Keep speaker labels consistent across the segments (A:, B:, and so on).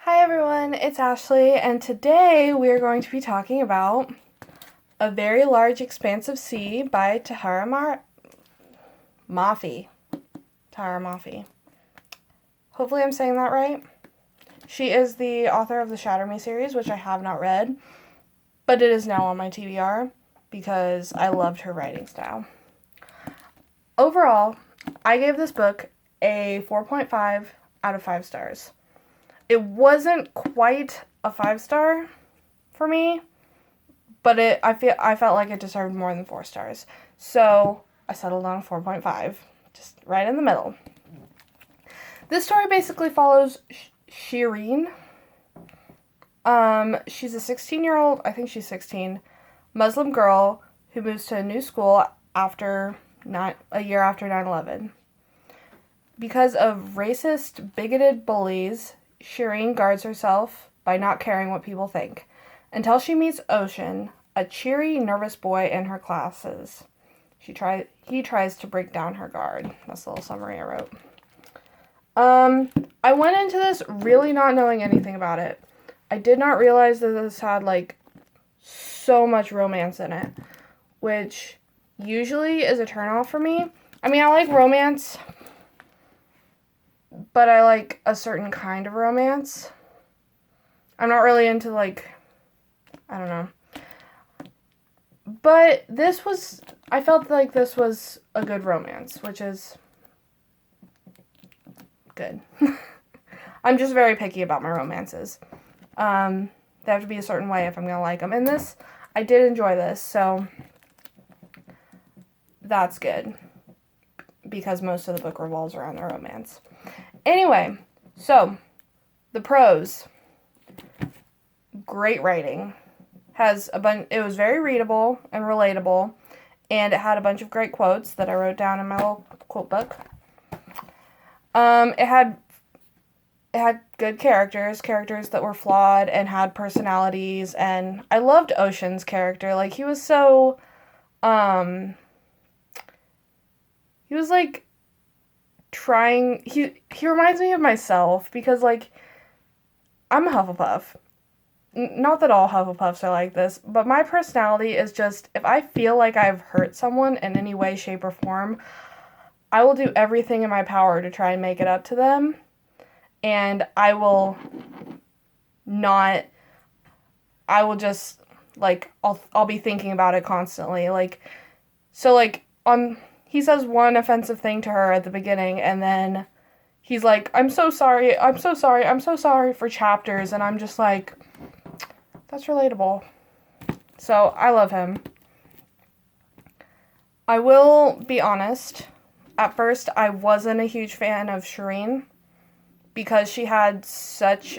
A: Hi everyone, it's Ashley, and today we are going to be talking about A Very Large Expanse of Sea by Mafi. Tahereh Mafi. Hopefully I'm saying that right. She is the author of the Shatter Me series, which I have not read, but it is now on my TBR because I loved her writing style. Overall, I gave this book a 4.5 out of 5 stars. It wasn't quite a 5-star for me, but I felt like it deserved more than 4 stars. So I settled on a 4.5, just right in the middle. This story basically follows Shireen. She's a 16-year-old, I think she's 16, Muslim girl who moves to a new school after a year after 9/11. Because of racist, bigoted bullies, Shireen guards herself by not caring what people think, until she meets Ocean, a cheery, nervous boy in her classes. He tries to break down her guard. That's the little summary I wrote. I went into this really not knowing anything about it. I did not realize that this had, so much romance in it, which usually is a turnoff for me. I mean, I like romance, but I like a certain kind of romance. I'm not really into, I don't know. But I felt like this was a good romance, which is good. I'm just very picky about my romances. They have to be a certain way if I'm going to like them. And I did enjoy this, so that's good. Because most of the book revolves around the romance. Anyway, so, the prose. Great writing. It was very readable and relatable, and it had a bunch of great quotes that I wrote down in my little quote book. It had good characters that were flawed and had personalities, and I loved Ocean's character. He was so, he was, trying, he reminds me of myself, because, I'm a Hufflepuff. Not that all Hufflepuffs are like this, but my personality is just, if I feel like I've hurt someone in any way, shape, or form, I will do everything in my power to try and make it up to them, and I will just, I'll be thinking about it constantly, he says one offensive thing to her at the beginning, and then he's like, I'm so sorry for chapters, and I'm just like, that's relatable. So, I love him. I will be honest, at first I wasn't a huge fan of Shireen, because she had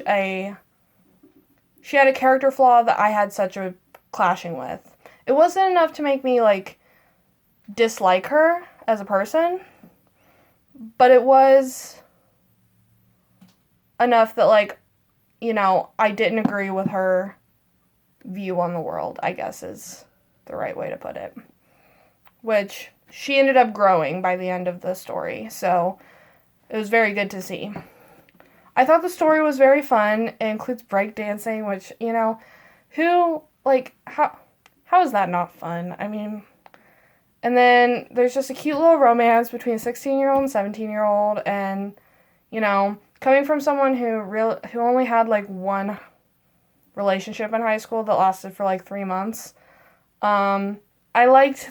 A: a character flaw that I had such a clashing with. It wasn't enough to make me, dislike her as a person, but it was enough that, I didn't agree with her view on the world, I guess is the right way to put it. Which she ended up growing by the end of the story, so it was very good to see. I thought the story was very fun. It includes breakdancing, which, how is that not fun? I mean, and then there's just a cute little romance between a 16-year-old and 17-year-old, and, coming from someone who only had, one relationship in high school that lasted for, 3 months, I liked,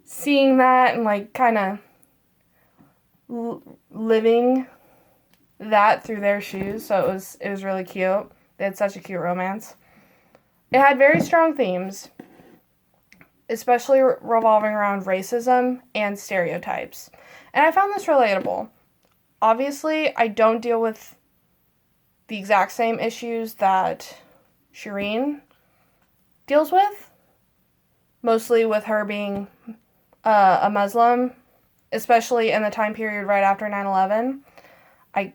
A: seeing that and, kind of living that through their shoes, so it was really cute. They had such a cute romance. It had very strong themes, especially revolving around racism and stereotypes. And I found this relatable. Obviously, I don't deal with the exact same issues that Shireen deals with, mostly with her being a Muslim, especially in the time period right after 9/11. I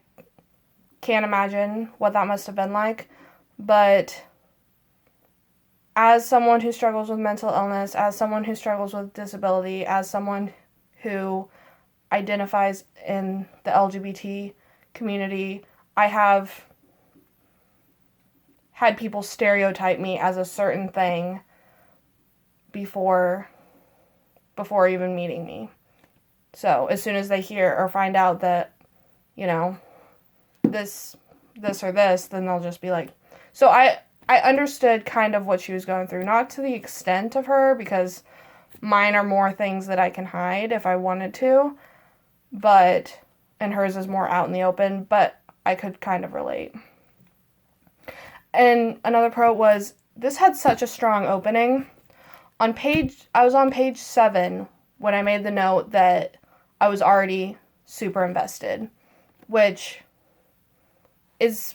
A: can't imagine what that must have been like, but as someone who struggles with mental illness, as someone who struggles with disability, as someone who identifies in the LGBT community, I have had people stereotype me as a certain thing before even meeting me. So as soon as they hear or find out that, you know, this or this, then they'll just be like, so I understood kind of what she was going through, not to the extent of her, because mine are more things that I can hide if I wanted to, but, and hers is more out in the open, but I could kind of relate. And another pro was, this had such a strong opening. I was on page 7 when I made the note that I was already super invested, which is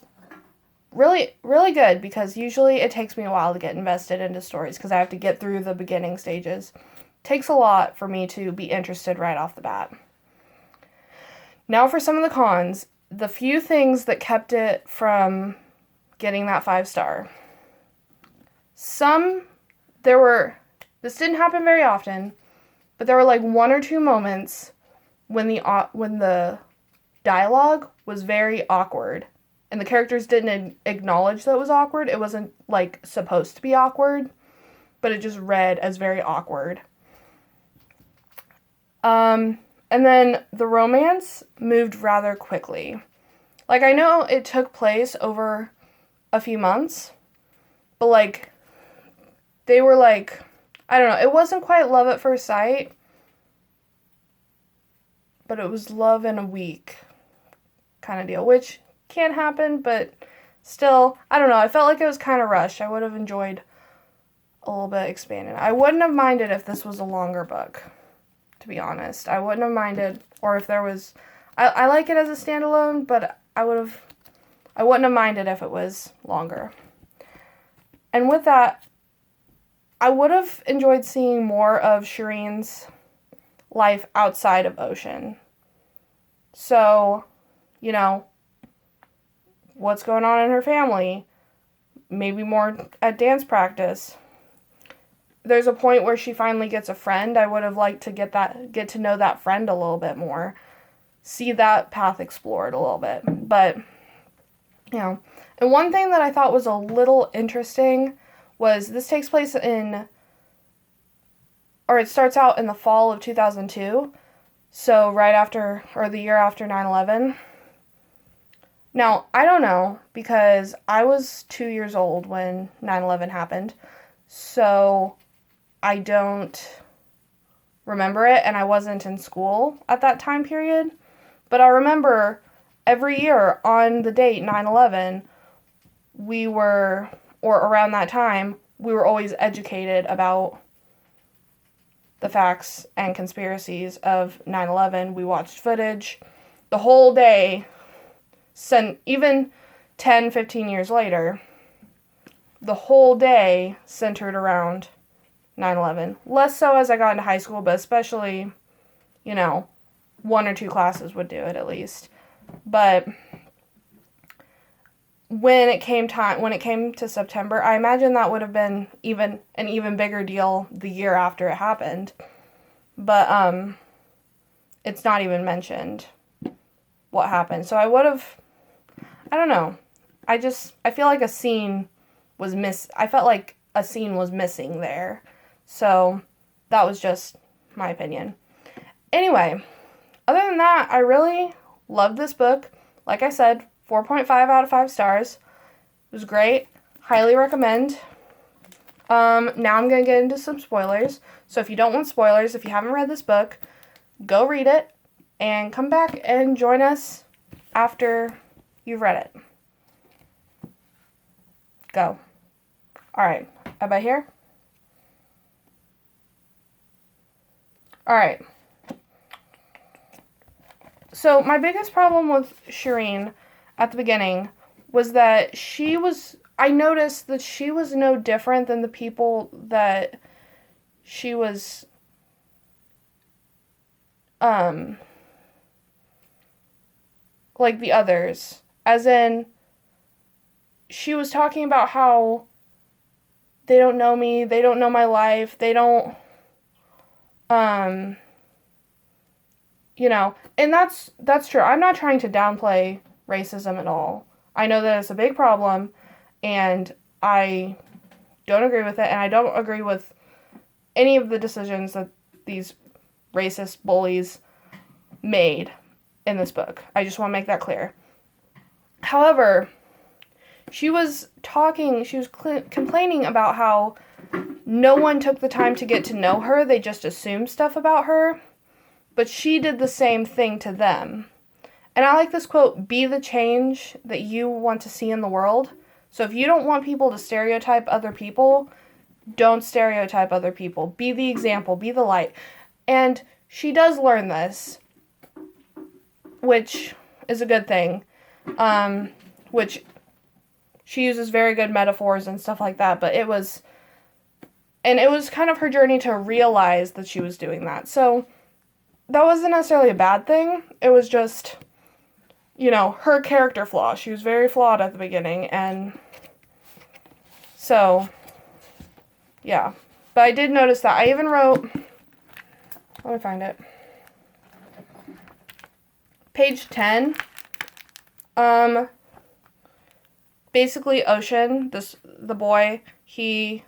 A: really, really good, because usually it takes me a while to get invested into stories because I have to get through the beginning stages. It takes a lot for me to be interested right off the bat. Now for some of the cons, the few things that kept it from getting that 5-star. This didn't happen very often, but there were like 1 or 2 moments when the dialogue was very awkward and the characters didn't acknowledge that it was awkward. It wasn't like supposed to be awkward, but it just read as very awkward. And then the romance moved rather quickly. Like, I know it took place over a few months, but like, they were like, I don't know, it wasn't quite love at first sight, but it was love in a week kind of deal, which can happen, but still, I don't know, I felt like it was kind of rushed. I would have enjoyed a little bit expanded. I wouldn't have minded if this was a longer book, to be honest. I wouldn't have minded, or if there was, I like it as a standalone, but I wouldn't have minded if it was longer. And with that, I would have enjoyed seeing more of Shireen's life outside of Ocean. So, you know, what's going on in her family? Maybe more at dance practice. There's a point where she finally gets a friend. I would have liked to get to know that friend a little bit more. See that path explored a little bit. But, you know, and one thing that I thought was a little interesting was this takes place it starts out in the fall of 2002, so right after, or the year after 9/11. Now, I don't know, because I was 2 years old when 9/11 happened, so I don't remember it, and I wasn't in school at that time period, but I remember every year on the date 9/11, or around that time, we were always educated about the facts and conspiracies of 9/11. We watched footage the whole day, even 10, 15 years later, the whole day centered around 9/11. Less so as I got into high school, but especially, you know, 1 or 2 classes would do it at least. But when it came to September, I imagine that would have been an even bigger deal the year after it happened. But it's not even mentioned what happened. So I don't know. I feel like a scene was I felt like a scene was missing there. So that was just my opinion. Anyway, other than that, I really loved this book. Like I said, 4.5 out of 5 stars. It was great. Highly recommend. Now I'm going to get into some spoilers. So if you don't want spoilers, if you haven't read this book, go read it and come back and join us after you've read it. Go. Alright. About here? Alright. So my biggest problem with Shireen at the beginning was that I noticed that she was no different than the people that she was, like the others. As in, she was talking about how they don't know me, they don't know my life, they don't, you know, and that's true. I'm not trying to downplay racism at all. I know that it's a big problem, and I don't agree with it, and I don't agree with any of the decisions that these racist bullies made in this book. I just want to make that clear. However, she was complaining about how no one took the time to get to know her. They just assumed stuff about her. But she did the same thing to them. And I like this quote, be the change that you want to see in the world. So if you don't want people to stereotype other people, don't stereotype other people. Be the example, be the light. And she does learn this, which is a good thing. Which she uses very good metaphors and stuff like that, but it was kind of her journey to realize that she was doing that. So that wasn't necessarily a bad thing. It was just, her character flaw. She was very flawed at the beginning, and so, yeah. But I did notice that. I even wrote, let me find it. Page 10. Basically, Ocean, the boy, he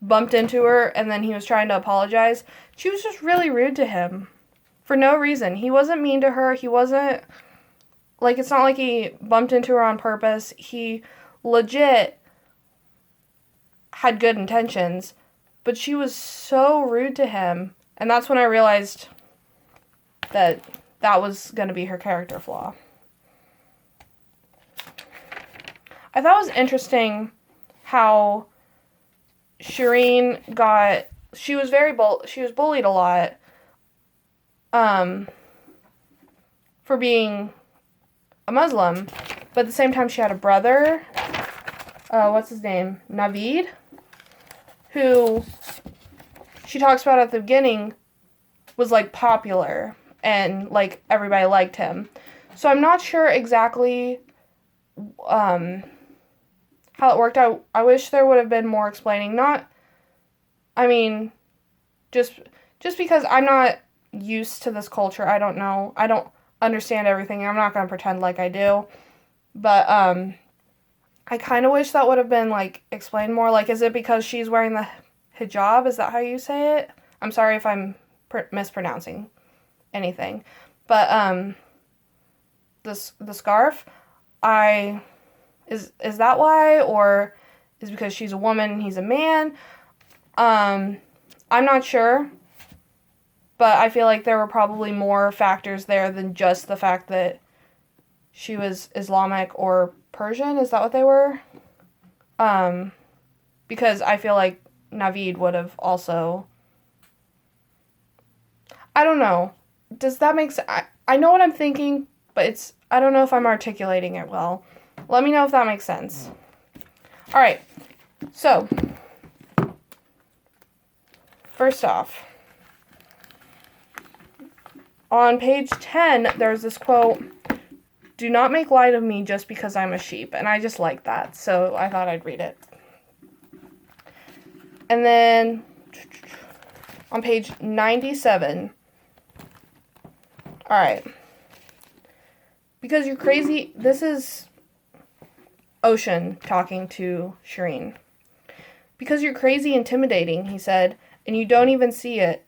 A: bumped into her, and then he was trying to apologize. She was just really rude to him. For no reason. He wasn't mean to her. He wasn't, it's not like he bumped into her on purpose. He legit had good intentions, but she was so rude to him. And that's when I realized that was going to be her character flaw. I thought it was interesting how Shireen she was bullied a lot for being a Muslim, but at the same time she had a brother, what's his name, Naveed, who she talks about at the beginning was popular and everybody liked him. So I'm not sure exactly how it worked out. I wish there would have been more explaining. Just because I'm not used to this culture, I don't know. I don't understand everything. I'm not going to pretend like I do. But I kind of wish that would have been explained more. Is it because she's wearing the hijab? Is that how you say it? I'm sorry if I'm mispronouncing anything. But the scarf, is that why, or is it because she's a woman and he's a man? I'm not sure, but I feel like there were probably more factors there than just the fact that she was Islamic or Persian. Is that what they were? Because I feel like Naveed would have also, I don't know. Does that make sense? I know what I'm thinking, but I don't know if I'm articulating it well. Let me know if that makes sense. All right. So, first off, on page 10, there's this quote, "Do not make light of me just because I'm a sheep." And I just like that, so I thought I'd read it. And then, on page 97, all right. Because you're crazy, this is Ocean talking to Shireen. "Because you're crazy intimidating," he said, "and you don't even see it.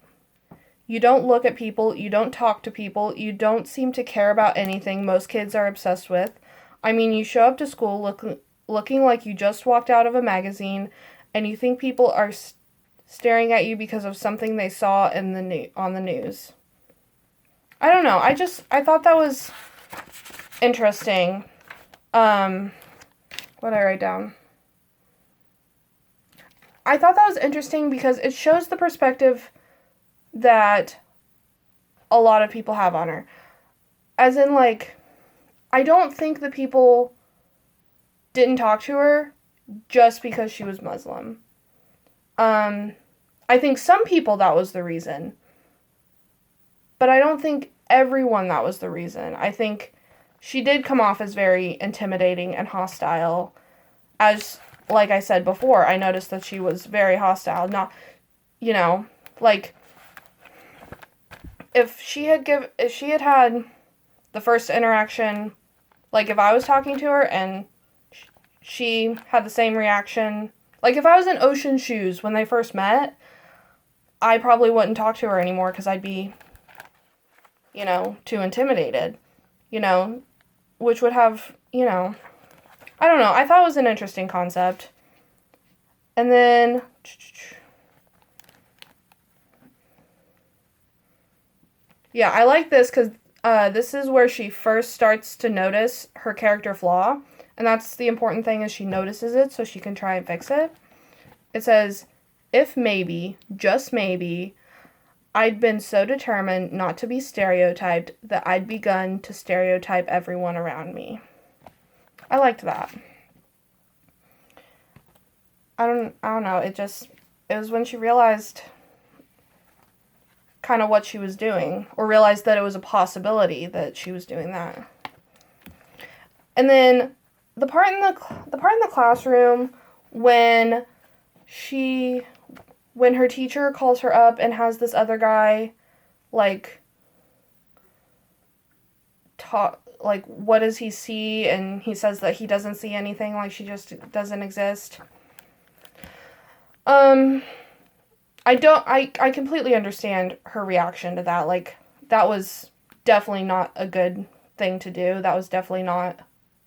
A: You don't look at people, you don't talk to people, you don't seem to care about anything most kids are obsessed with. I mean, you show up to school looking like you just walked out of a magazine, and you think people are staring at you because of something they saw on the news." I don't know, I thought that was interesting. What did I write down? I thought that was interesting because it shows the perspective that a lot of people have on her. As in, I don't think the people didn't talk to her just because she was Muslim. I think some people that was the reason. But I don't think everyone that was the reason. I think she did come off as very intimidating and hostile. As, like I said before, I noticed that she was very hostile. Not, if she had had the first interaction Like, if I was talking to her and she had the same reaction, like, if I was in Ocean's shoes when they first met, I probably wouldn't talk to her anymore because I'd be, too intimidated, which would have, I don't know. I thought it was an interesting concept. And then, yeah, I like this because this is where she first starts to notice her character flaw. And that's the important thing, is she notices it so she can try and fix it. It says, if maybe, just maybe, I'd been so determined not to be stereotyped that I'd begun to stereotype everyone around me. I liked that. I don't know. It was when she realized kind of what she was doing, or realized that it was a possibility that she was doing that. And then the part in the classroom when her teacher calls her up and has this other guy talk, what does he see, and he says that he doesn't see anything, like she just doesn't exist. I completely understand her reaction to that. Like, that was definitely not a good thing to do. That was definitely not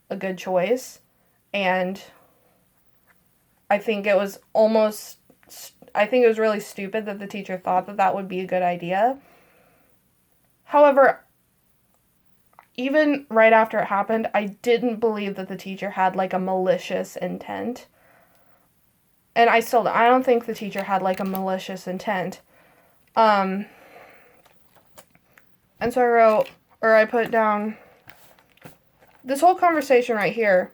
A: a good choice. And I think it was really stupid that the teacher thought that that would be a good idea. However, even right after it happened, I didn't believe that the teacher had, a malicious intent. And I don't think the teacher had, a malicious intent. And so I put down, this whole conversation right here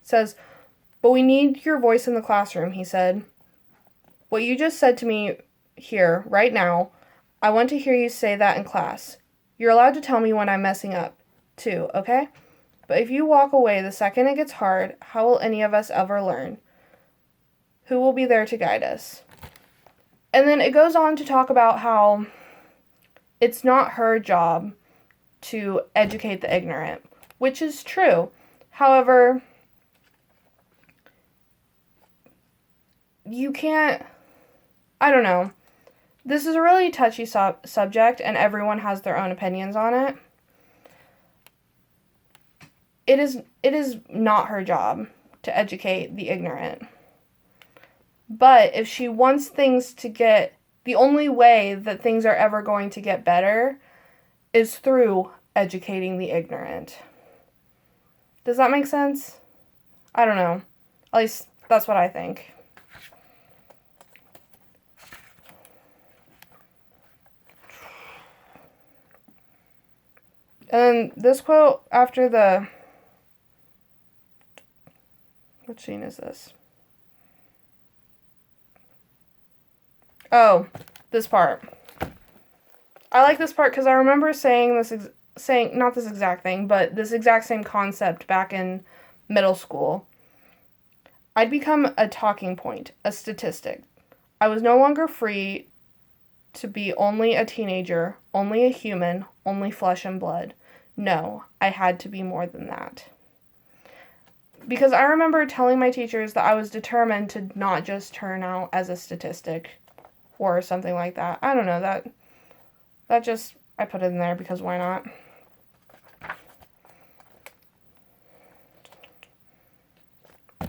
A: says, but we need your voice in the classroom, he said. What you just said to me here, right now, I want to hear you say that in class. You're allowed to tell me when I'm messing up, too, okay? But if you walk away the second it gets hard, how will any of us ever learn? Who will be there to guide us? And then it goes on to talk about how it's not her job to educate the ignorant, which is true. However, you can't, I don't know. This is a really touchy subject, and everyone has their own opinions on it. It is not her job to educate the ignorant. But if she wants things to get, the only way that things are ever going to get better is through educating the ignorant. Does that make sense? I don't know. At least that's what I think. And this quote after what scene is this? Oh, this part. I like this part because I remember saying not this exact thing, but this exact same concept back in middle school. I'd become a talking point, a statistic. I was no longer free to be only a teenager, only a human, only flesh and blood. No, I had to be more than that. Because I remember telling my teachers that I was determined to not just turn out as a statistic or something like that. I don't know, that just, I put it in there because why not?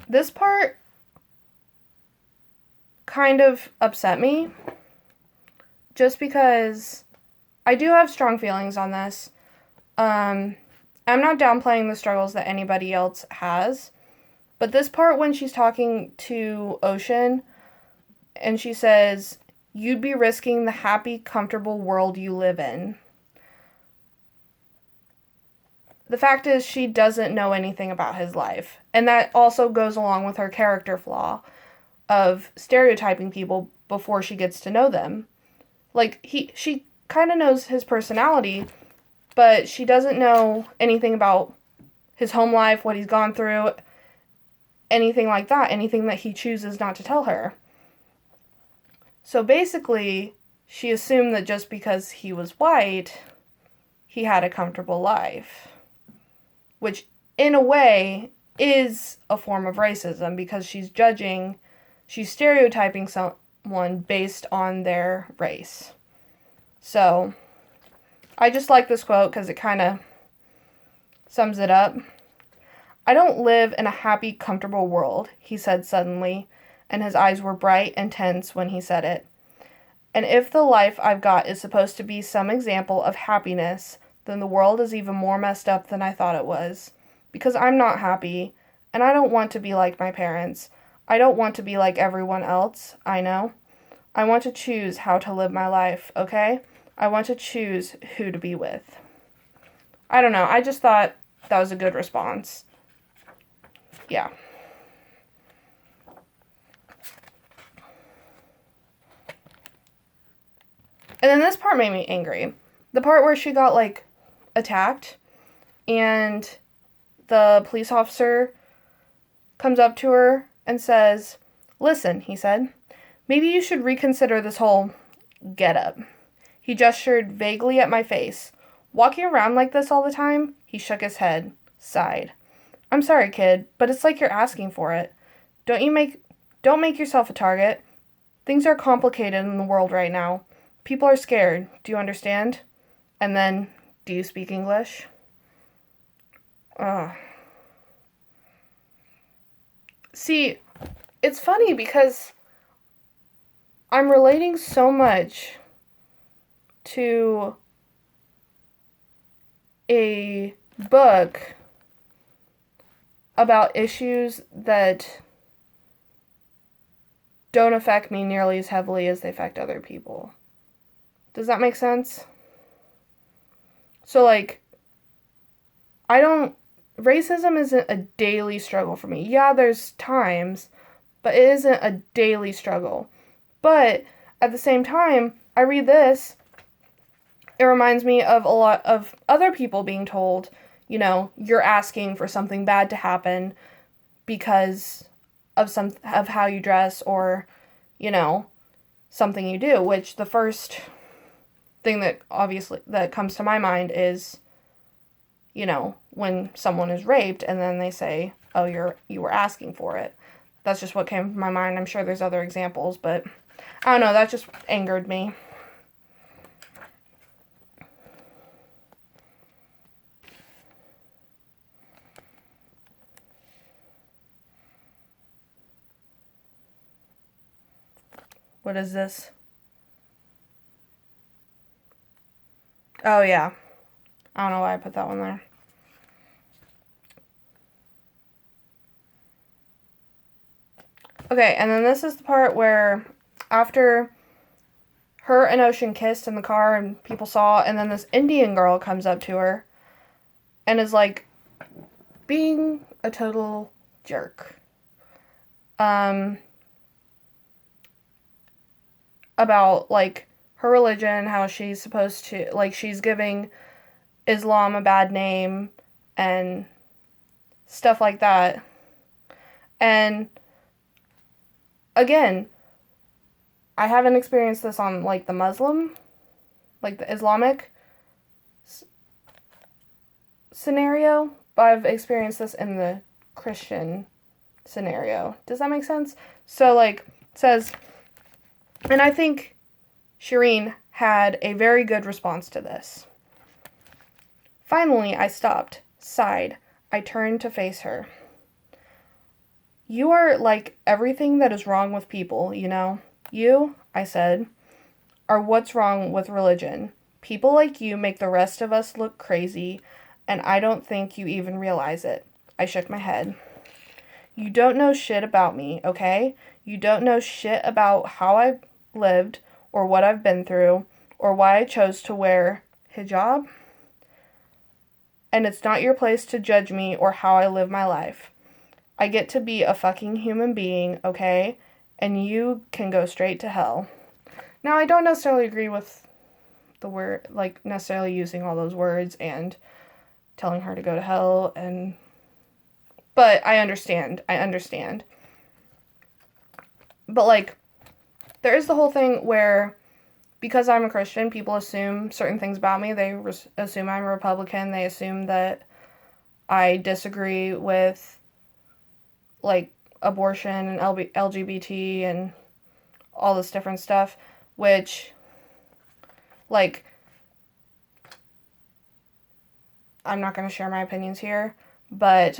A: This part kind of upset me just because I do have strong feelings on this. I'm not downplaying the struggles that anybody else has, but this part when she's talking to Ocean and she says, you'd be risking the happy, comfortable world you live in. The fact is, she doesn't know anything about his life. And that also goes along with her character flaw of stereotyping people before she gets to know them. She kind of knows his personality, but she doesn't know anything about his home life, what he's gone through, anything like that, anything that he chooses not to tell her. So basically, she assumed that just because he was white, he had a comfortable life. Which in a way, is a form of racism because she's stereotyping someone based on their race. So, I just like this quote because it kind of sums it up. I don't live in a happy, comfortable world, he said suddenly, and his eyes were bright and tense when he said it. And if the life I've got is supposed to be some example of happiness, then the world is even more messed up than I thought it was. Because I'm not happy, and I don't want to be like my parents. I don't want to be like everyone else, I know. I want to choose how to live my life, okay? I want to choose who to be with. I don't know, I just thought that was a good response. Yeah. And then this part made me angry. The part where she got, like, attacked, and the police officer comes up to her and says, "Listen," he said, "maybe you should reconsider this whole get-up." He gestured vaguely at my face. "Walking around like this all the time?" He shook his head, sighed. "I'm sorry, kid, but it's like you're asking for it. Don't make yourself a target. Things are complicated in the world right now. People are scared. Do you understand? And then, do you speak English?" Ugh. See, it's funny because I'm relating so much to a book about issues that don't affect me nearly as heavily as they affect other people. Does that make sense? So, like, racism isn't a daily struggle for me. Yeah, there's times, but it isn't a daily struggle. But at the same time, I read this, it reminds me of a lot of other people being told, you know, you're asking for something bad to happen because of how you dress or, you know, something you do, which the first thing that obviously that comes to my mind is, you know, when someone is raped and then they say, "Oh, you were asking for it." That's just what came to my mind. I'm sure there's other examples, but I don't know, that just angered me. What is this? Oh, yeah. I don't know why I put that one there. Okay, and then this is the part where after her and Ocean kissed in the car and people saw, and then this Indian girl comes up to her and is like being a total jerk. About, like, her religion, how she's supposed to, like, she's giving Islam a bad name and stuff like that. And again, I haven't experienced this on, like, the Muslim, like, the Islamic scenario, but I've experienced this in the Christian scenario. Does that make sense? So, like, it says, and I think Shireen had a very good response to this. Finally, I stopped, sighed. I turned to face her. "You are like everything that is wrong with people, you know? You," I said, "are what's wrong with religion. People like you make the rest of us look crazy, and I don't think you even realize it." I shook my head. "You don't know shit about me, okay? You don't know shit about how I've lived, or what I've been through, or why I chose to wear hijab. And it's not your place to judge me or how I live my life. I get to be a fucking human being, okay? And you can go straight to hell." Now, I don't necessarily agree with the word, like, necessarily using all those words and telling her to go to hell, but I understand. But, like, there is the whole thing where, because I'm a Christian, people assume certain things about me. They assume I'm a Republican. They assume that I disagree with, like, abortion and LGBT and all this different stuff, which, like, I'm not going to share my opinions here, but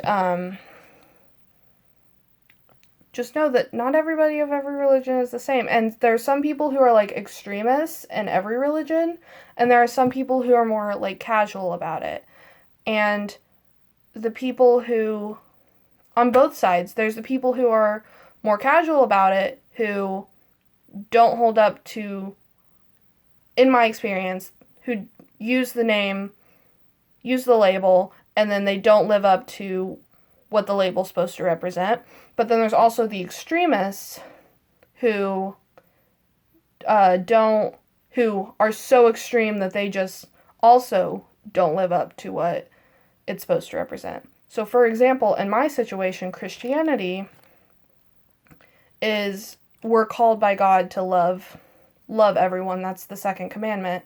A: just know that not everybody of every religion is the same. And there's some people who are, like, extremists in every religion, and there are some people who are more, like, casual about it. And the people who, on both sides, there's the people who are more casual about it, who don't hold up to, in my experience, who use the name, use the label, and then they don't live up to what the label's supposed to represent. But then there's also the extremists who who are so extreme that they just also don't live up to what it's supposed to represent. So, for example, in my situation, Christianity is, we're called by God to love everyone. That's the second commandment.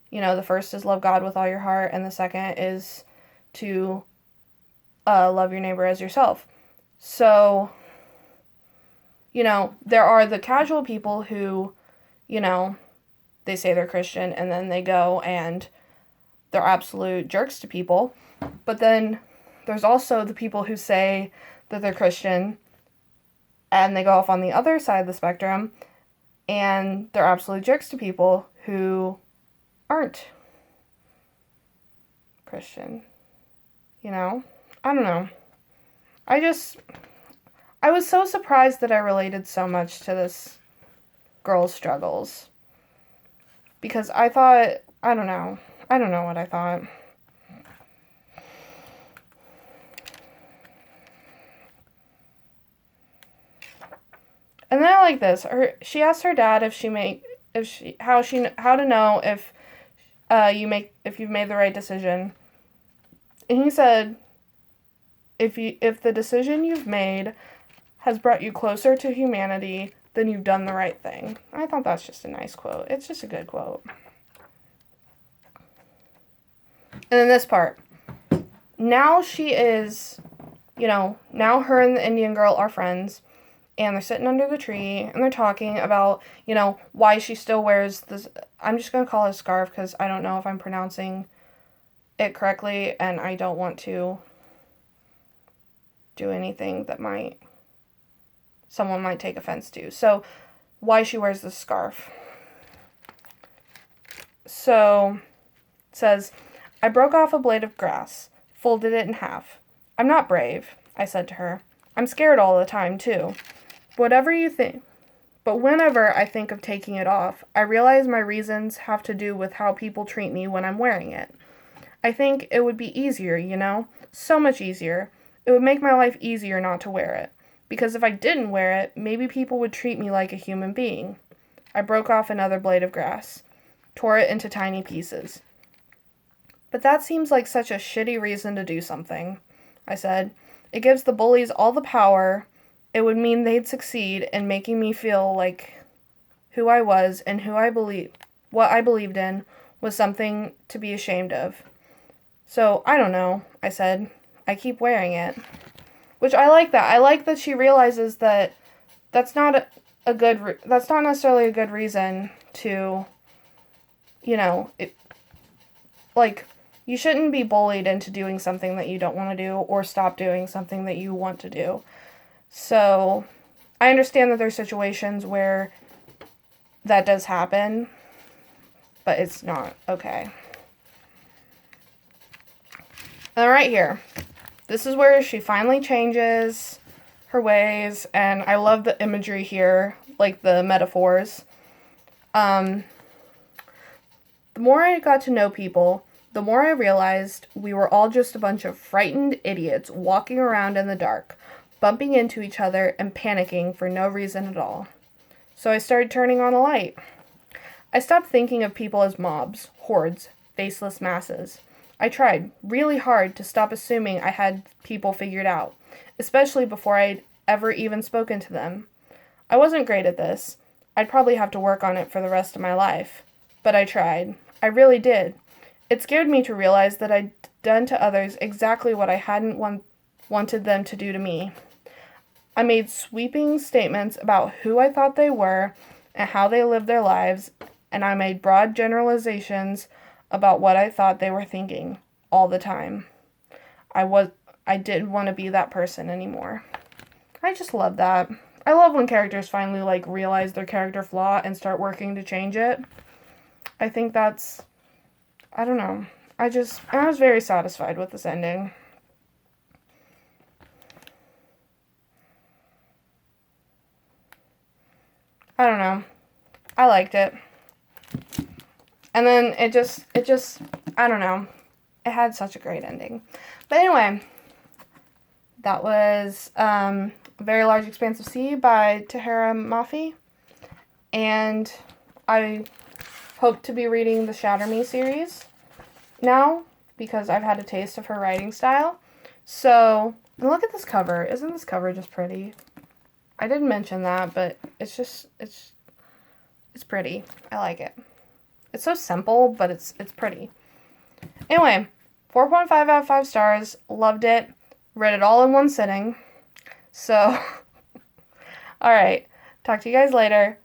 A: You know, the first is love God with all your heart, and the second is to love your neighbor as yourself. So, you know, there are the casual people who, you know, they say they're Christian and then they go and they're absolute jerks to people. But then there's also the people who say that they're Christian and they go off on the other side of the spectrum and they're absolute jerks to people who aren't Christian. You know? I don't know. I was so surprised that I related so much to this girl's struggles. Because I thought, I don't know what I thought. And then I like this. She asked her dad how to know if you've made the right decision. And he said, if the decision you've made has brought you closer to humanity, then you've done the right thing. I thought that's just a nice quote. It's just a good quote. And then this part. Now she is, you know, now her and the Indian girl are friends, and they're sitting under the tree, and they're talking about, you know, why she still wears this, I'm just going to call it a scarf, because I don't know if I'm pronouncing it correctly, and I don't want to do anything that someone might take offense to. So, why she wears this scarf. So, it says, I broke off a blade of grass, folded it in half. I'm not brave, I said to her. I'm scared all the time, too. Whatever you think. But whenever I think of taking it off, I realize my reasons have to do with how people treat me when I'm wearing it. I think it would be easier, you know? So much easier. It would make my life easier not to wear it. Because if I didn't wear it, maybe people would treat me like a human being. I broke off another blade of grass, tore it into tiny pieces. But that seems like such a shitty reason to do something, I said. It gives the bullies all the power. It would mean they'd succeed in making me feel like who I was and what I believed in was something to be ashamed of. So, I don't know, I said. I keep wearing it. Which I like that. I like that she realizes that that's not that's not necessarily a good reason to, you know, you shouldn't be bullied into doing something that you don't want to do or stop doing something that you want to do. So, I understand that there's situations where that does happen, but it's not okay. And right here, this is where she finally changes her ways, and I love the imagery here, like the metaphors. The more I got to know people, the more I realized we were all just a bunch of frightened idiots walking around in the dark, bumping into each other and panicking for no reason at all. So I started turning on a light. I stopped thinking of people as mobs, hordes, faceless masses. I tried really hard to stop assuming I had people figured out, especially before I'd ever even spoken to them. I wasn't great at this. I'd probably have to work on it for the rest of my life. But I tried. I really did. It scared me to realize that done to others exactly what I hadn't wanted them to do to me. I made sweeping statements about who I thought they were and how they lived their lives, and I made broad generalizations about what I thought they were thinking all the time. I didn't want to be that person anymore. I just love that. I love when characters finally like realize their character flaw and start working to change it. I think that's, I don't know. I was very satisfied with this ending. I don't know. I liked it. And then it just, I don't know. It had such a great ending. But anyway, that was A Very Large Expanse of Sea by Tahereh Mafi. And I hope to be reading the Shatter Me series now because I've had a taste of her writing style. So, and look at this cover. Isn't this cover just pretty? I didn't mention that, but it's pretty. I like it. It's so simple, but it's pretty. Anyway, 4.5 out of 5 stars. Loved it. Read it all in one sitting. So, alright. Talk to you guys later.